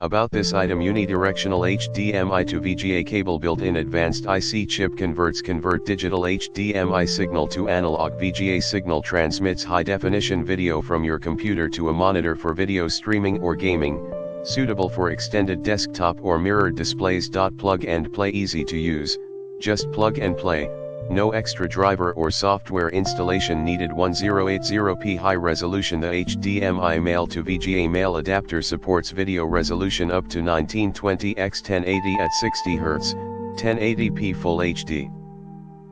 About this item, unidirectional HDMI to VGA cable built-in advanced IC chip convert digital HDMI signal to analog VGA signal, transmits high-definition video from your computer to a monitor for video streaming or gaming, suitable for extended desktop or mirrored displays. Plug and play, easy to use, just plug and play. No extra driver or software installation needed. 1080p high resolution. The HDMI male to VGA male adapter supports video resolution up to 1920 x 1080 at 60 Hz, 1080p Full HD.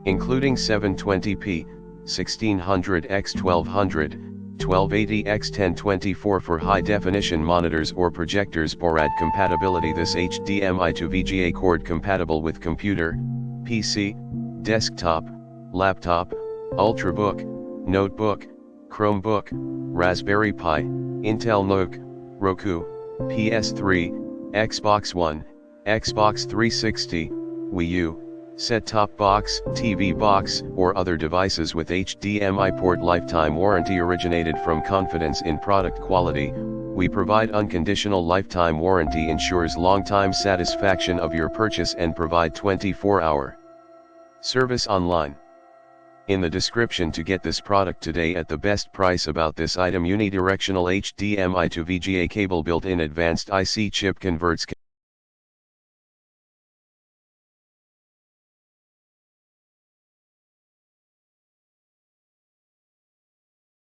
Including 720p, 1600 x 1200, 1280 x 1024 for high definition monitors or projectors. Borad compatibility. This HDMI to VGA cord compatible with computer, PC, desktop, laptop, Ultrabook, notebook, Chromebook, Raspberry Pi, Intel NUC, Roku, PS3, Xbox One, Xbox 360, Wii U, set-top box, TV box, or other devices with HDMI port. Lifetime warranty. Originated from confidence in product quality, we provide unconditional lifetime warranty, ensures long-time satisfaction of your purchase, and provide 24-hour service online. In the description to get this product today at the best price. About this item, unidirectional HDMI to VGA cable built-in advanced IC chip converts